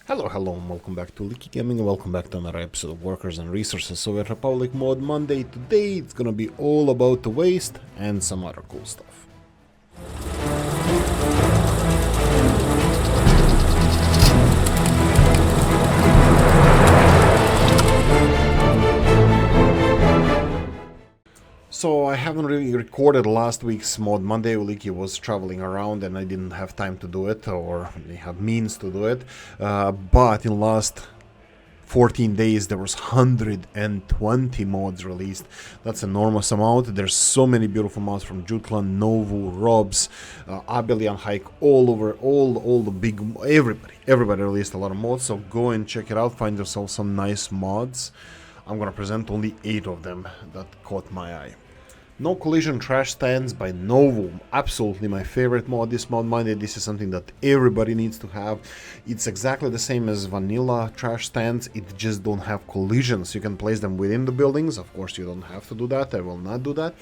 Hello, and welcome back to Oolykee Gaming, and welcome back to another episode of Workers and Resources. So we're Republic Mod Monday. Today it's gonna be all about the waste and some other cool stuff. So I haven't really recorded last week's Mod Monday. Oolykee was traveling around and I didn't have time to do it, or really have means to do it. But in last 14 days there was 120 mods released. That's enormous amount. There's so many beautiful mods from Jutland, Novu, Robs, Abelian Hike, all over, all the big, everybody released a lot of mods. So go and check it out, find yourself some nice mods. I'm gonna present only 8 of them that caught my eye. No Collision Trash Stands by Novu. Absolutely my favorite mod this Mod Monday. This is something that everybody needs to have. It's exactly the same as vanilla trash stands. It just don't have collisions. You can place them within the buildings. Of course, you don't have to do that. I will not do that.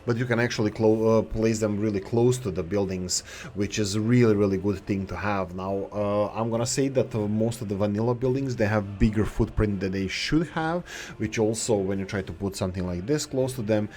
But you can actually place them really close to the buildings, which is a really good thing to have. Now, I'm gonna say that most of the vanilla buildings, they have bigger footprint than they should have, which also, when you try to put something like this close to them,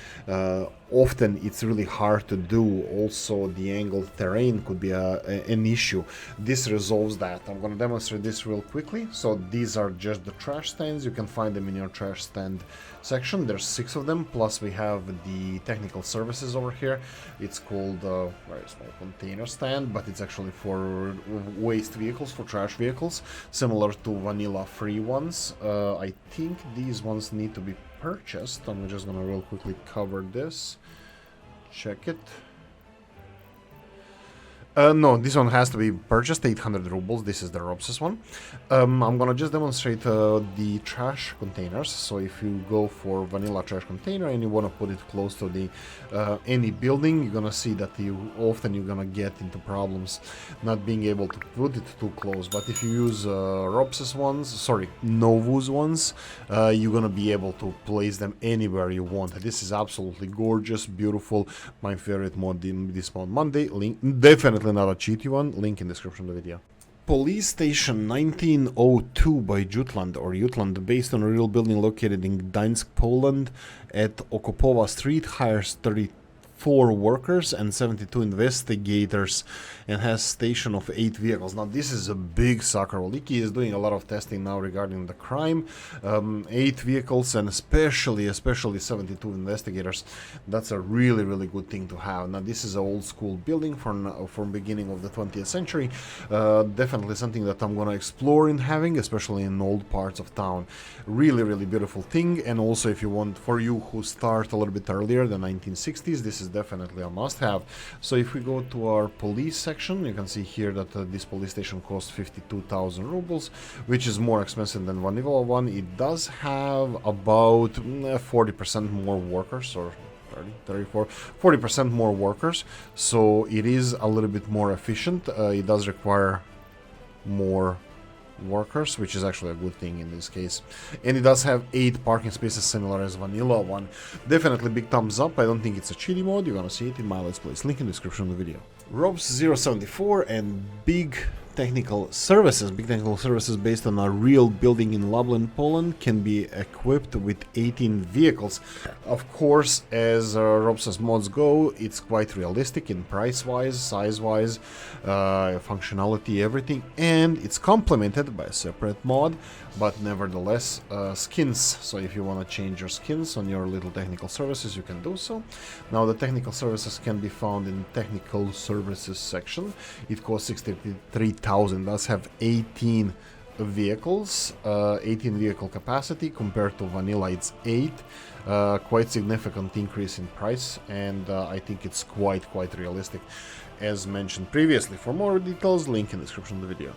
often it's really hard to do. Also, the angled terrain could be an issue. This resolves that. I'm going to demonstrate this real quickly. So these are just the trash stands. You can find them in your trash stand section. There's 6 of them, plus we have the technical services over here. It's called very small container stand, but it's actually for waste vehicles, for trash vehicles, similar to vanilla free ones. I think these ones need to be purchased. I'm just gonna real quickly cover this, check it. No, this one has to be purchased, 800 rubles. This is the Robses one. I'm gonna just demonstrate the trash containers. So if you go for vanilla trash container and you want to put it close to the any building, you're gonna see that you're gonna get into problems not being able to put it too close. But if you use Robses ones, sorry, Novu's ones, you're gonna be able to place them anywhere you want. This is absolutely gorgeous, beautiful. My favorite mod in this Mod Monday. Link definitely not a cheaty one, link in description of the video. Police Station 1902 by Jutland, or Jutland, based on a real building located in Gdańsk, Poland, at Okopowa Street, hires 34 workers and 72 investigators, and has station of 8 vehicles. Now this is a big sucker. Oolykee is doing a lot of testing now regarding the crime. 8 vehicles and especially 72 investigators. That's a really good thing to have. Now this is an old school building from beginning of the 20th century. Definitely something that I'm gonna explore in having, especially in old parts of town. Really beautiful thing. And also, if you want, for you who start a little bit earlier, the 1960s, this is definitely a must-have. So if we go to our police section, you can see here that this police station costs 52,000 rubles, which is more expensive than vanilla one. It does have about 40% more workers, or 40% more workers, so it is a little bit more efficient. It does require more workers, which is actually a good thing in this case. And it does have 8 parking spaces, similar as vanilla one. Definitely big thumbs up. I don't think it's a cheaty mod. You're gonna see it in my Let's Plays, link in the description of the video. Robs 074 and big technical services based on a real building in Lublin, Poland, can be equipped with 18 vehicles. Of course, as Robs mods go, it's quite realistic in price-wise, size-wise, functionality, everything, and it's complemented by a separate mod, but nevertheless skins. So if you want to change your skins on your little technical services, you can do so. Now the technical services can be found in technical services section. It costs 63,000, does have 18 vehicles, 18 vehicle capacity. Compared to vanilla, it's 8. Quite significant increase in price, and I think it's quite realistic, as mentioned previously. For more details, link in the description of the video.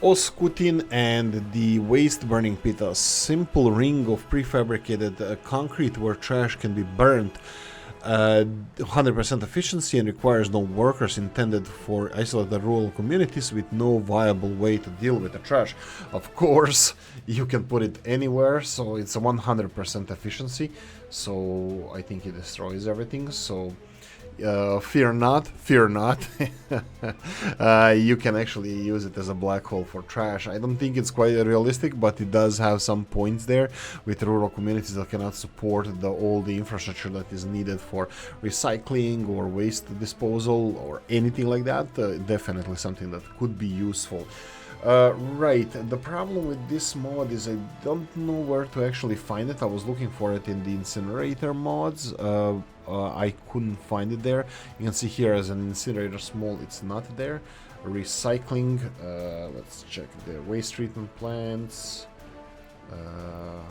Oskutin and the waste burning pit, a simple ring of prefabricated concrete where trash can be burnt. 100% efficiency and requires no workers, intended for isolated rural communities with no viable way to deal with the trash. Of course, you can put it anywhere, so it's a 100% efficiency, so I think it destroys everything. So fear not, fear not. You can actually use it as a black hole for trash. I don't think it's quite realistic, but it does have some points there with rural communities that cannot support all the infrastructure that is needed for recycling or waste disposal or anything like that. Definitely something that could be useful. Right, the problem with this mod is I don't know where to actually find it. I was looking for it in the incinerator mods. I couldn't find it there. You can see here as an incinerator small, it's not there. Recycling, let's check the waste treatment plants.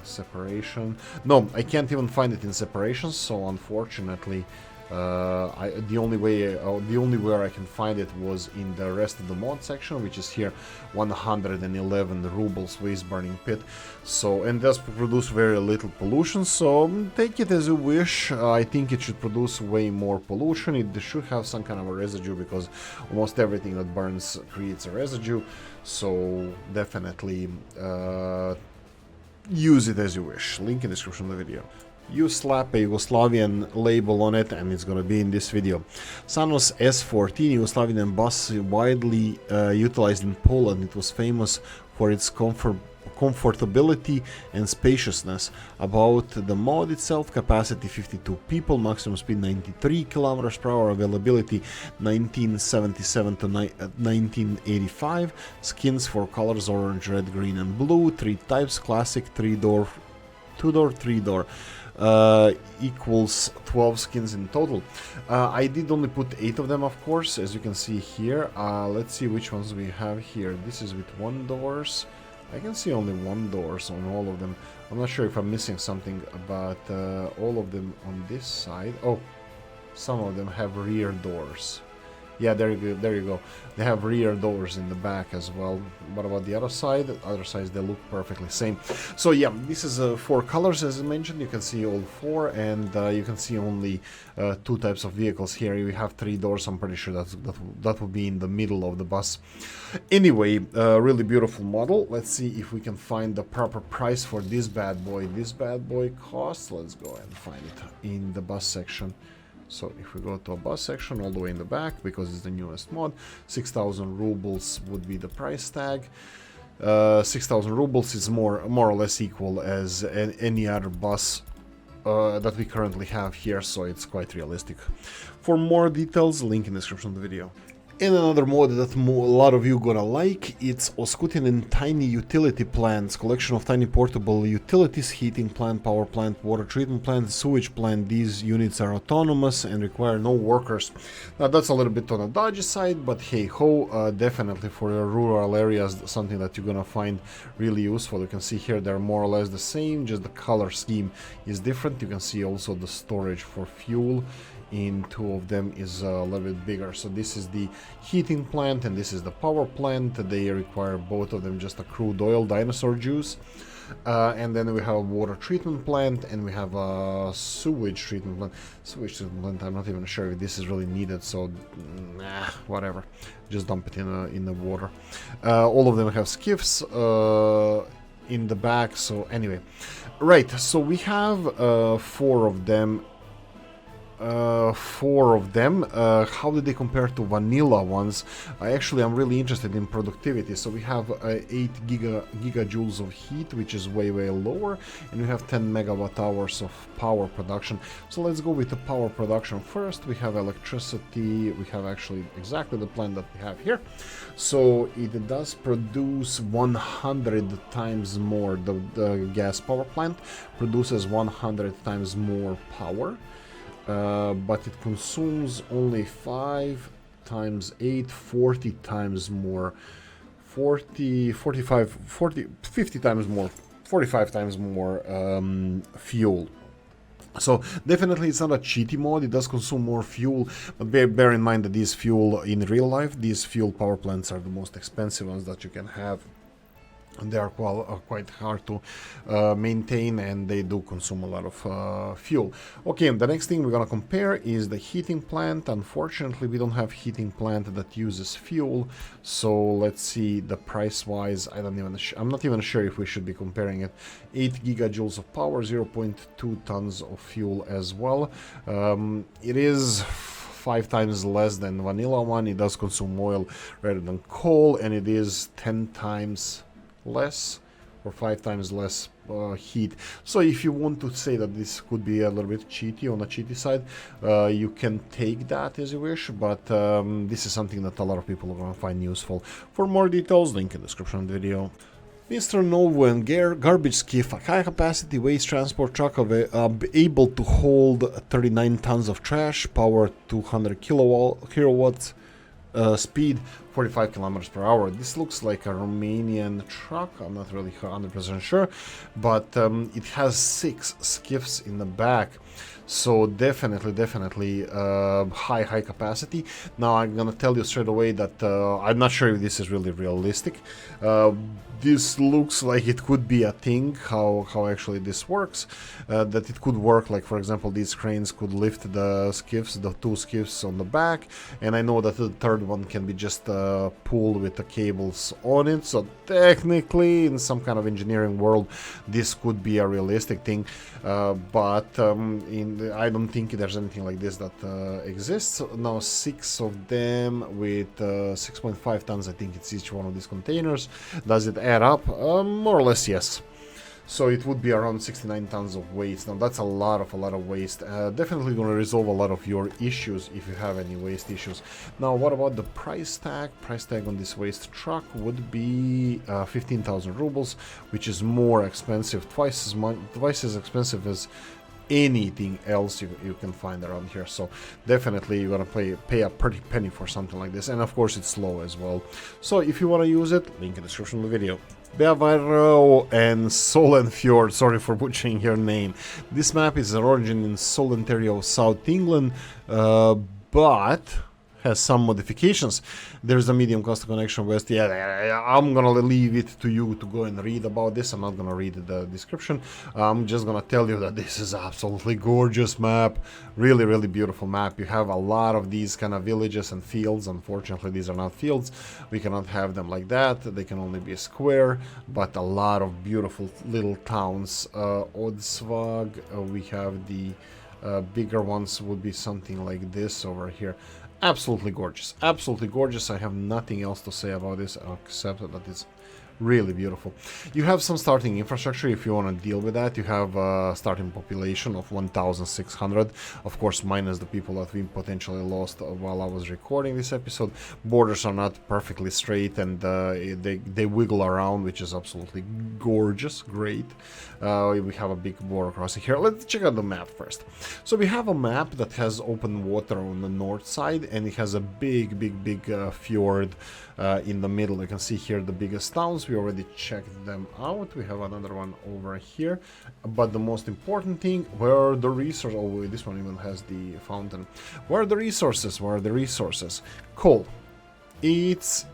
Separation. No, I can't even find it in separation, so unfortunately the only where I can find it was in the rest of the mod section, which is here, 111 rubles waste burning pit. So, and does produce very little pollution, so take it as you wish. I think it should produce way more pollution. It should have some kind of a residue, because almost everything that burns creates a residue. So definitely use it as you wish. Link in the description of the video. You slap a Yugoslavian label on it and it's gonna be in this video. Sanos S14 Yugoslavian bus widely utilized in Poland. It was famous for its comfortability and spaciousness. About the mod itself: capacity 52 people, maximum speed 93 kilometers per hour, availability 1977 to 1985, skins for colors orange, red, green and blue, 3 types: classic, 3-door, 2-door, 3-door. Equals 12 skins in total. I did only put 8 of them, of course, as you can see here. Let's see which ones we have here. This is with 1 doors. I can see only 1 doors on all of them. I'm not sure if I'm missing something, but all of them on this side. Oh, some of them have rear doors. Yeah, there you go. They have rear doors in the back as well. What about the other side? The other sides, they look perfectly same. So yeah, this is 4 colors, as I mentioned. You can see all 4, and you can see only 2 types of vehicles here. You have 3 doors. I'm pretty sure that will be in the middle of the bus. Anyway, really beautiful model. Let's see if we can find the proper price for this bad boy. This bad boy costs, let's go and find it in the bus section. So if we go to a bus section all the way in the back, because it's the newest mod, 6,000 rubles would be the price tag. 6,000 rubles is more or less equal as any other bus that we currently have here, so it's quite realistic. For more details, link in the description of the video. And another mod that a lot of you gonna like, it's Oskutinin Tiny Utility Plants, collection of tiny portable utilities: heating plant, power plant, water treatment plant, sewage plant. These units are autonomous and require no workers. Now that's a little bit on the dodgy side, but hey ho, definitely for your rural areas, something that you're gonna find really useful. You can see here they're more or less the same, just the color scheme is different. You can see also the storage for fuel in 2 of them is a little bit bigger. So this is the heating plant and this is the power plant. They require both of them just a crude oil, dinosaur juice. And then we have a water treatment plant and we have a sewage treatment plant. Sewage treatment plant, I'm not even sure if this is really needed, so whatever. Just dump it in the water. All of them have skiffs in the back, so anyway. Right, so we have 4 of them. How did they compare to vanilla ones? I'm really interested in productivity. So we have 8 gigajoules of heat, which is way lower, and we have 10 megawatt hours of power production. So let's go with the power production first. We have electricity. We have actually exactly the plant that we have here. So it does produce 100 times more. The gas power plant produces 100 times more power. But it consumes only 5 times 8, 40 times more, 50 times more, 45 times more fuel. So definitely it's not a cheaty mod, it does consume more fuel, but bear in mind that these fuel in real life, these fuel power plants are the most expensive ones that you can have. They are quite hard to maintain, and they do consume a lot of fuel. Okay, the next thing we're gonna compare is the heating plant. Unfortunately, we don't have heating plant that uses fuel, so let's see the price wise. I'm not even sure if we should be comparing it. 8 gigajoules of power, 0.2 tons of fuel as well. It is 5 times less than vanilla one. It does consume oil rather than coal, and it is 10 times less or 5 times less heat. So if you want to say that this could be a little bit cheaty, on the cheaty side, you can take that as you wish, but this is something that a lot of people are going to find useful. For more details, link in the description of the video. Mr. Novo and Garbage Skiff, a high-capacity waste transport truck able to hold 39 tons of trash, power 200 kilowatts, speed 45 kilometers per hour. This looks like a Romanian truck. I'm not really 100% sure, but it has 6 skiffs in the back. So definitely high capacity. Now I'm gonna tell you straight away that I'm not sure if this is really realistic. This looks like it could be a thing, how actually this works, that it could work, like for example these cranes could lift the skiffs, the 2 skiffs on the back, and I know that the third one can be just pulled with the cables on it, so technically in some kind of engineering world this could be a realistic thing, but I don't think there's anything like this that exists. Now 6 of them with 6.5 tons, I think it's each one of these containers. Does it add up? More or less yes. So it would be around 69 tons of waste. Now that's a lot of waste. Definitely going to resolve a lot of your issues if you have any waste issues. Now what about the price tag? Price tag on this waste truck would be 15,000 rubles, which is more expensive, twice as expensive as anything else you can find around here. So definitely you're gonna pay a pretty penny for something like this, and of course it's slow as well. So if you want to use it, link in the description of the video. Beavaro and Solenfjord, sorry for butchering your name. This map is origin in Solenfjord, South England, but has some modifications. There's a medium cost connection west. Yeah, I'm gonna leave it to you to go and read about this. I'm not gonna read the description. I'm just gonna tell you that this is absolutely gorgeous map. Really beautiful map. You have a lot of these kind of villages and fields. Unfortunately these are not fields. We cannot have them like that. They can only be a square, but a lot of beautiful little towns. Odsvag, we have the bigger ones would be something like this over here. Absolutely gorgeous, absolutely gorgeous. I have nothing else to say about this except that it's really beautiful. You have some starting infrastructure if you want to deal with that. You have a starting population of 1,600, of course minus the people that we potentially lost while I was recording this episode. Borders are not perfectly straight, and they wiggle around, which is absolutely gorgeous, great. We have a big border crossing here. Let's check out the map first. So we have a map that has open water on the north side, and it has a big fjord in the middle. You can see here the biggest towns. We already checked them out. We have another one over here, but the most important thing, where are the resources? Oh, this one even has the fountain. Where are the resources? Where are the resources? Coal. It's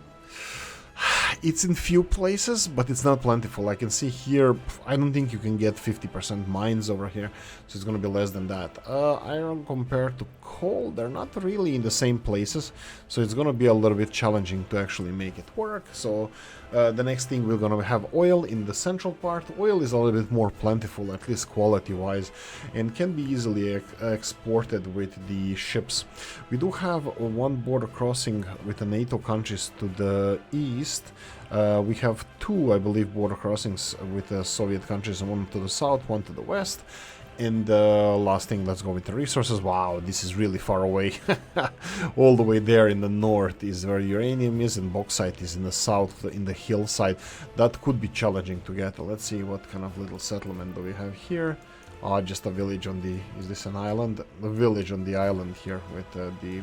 in few places, but it's not plentiful. I can see here, I don't think you can get 50% mines over here, so it's going to be less than that. Iron compared to coal, they're not really in the same places, so it's going to be a little bit challenging to actually make it work. So the next thing, we're going to have oil in the central part. Oil is a little bit more plentiful, at least quality-wise, and can be easily exported with the ships. We do have one border crossing with the NATO countries to the east. We have 2, I believe, border crossings with the Soviet countries, one to the south, one to the west. And last thing, let's go with the resources. Wow, this is really far away. All the way there in the north is where uranium is, and bauxite is in the south, in the hillside. That could be challenging to get. Let's see what kind of little settlement do we have here. Just a village on the... Is this an island? A village on the island here with the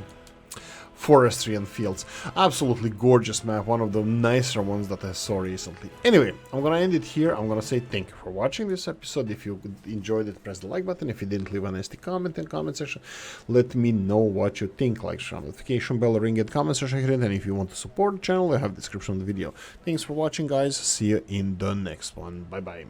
forestry and fields. Absolutely gorgeous map, one of the nicer ones that I saw recently. Anyway, I'm gonna end it here. I'm gonna say thank you for watching this episode. If you enjoyed it, press the like button. If you didn't, leave a nasty comment in the comment section. Let me know what you think. Like, share, notification bell, ring it, comment section here. And if you want to support the channel, I have the description of the video. Thanks for watching, guys. See you in the next one. Bye bye.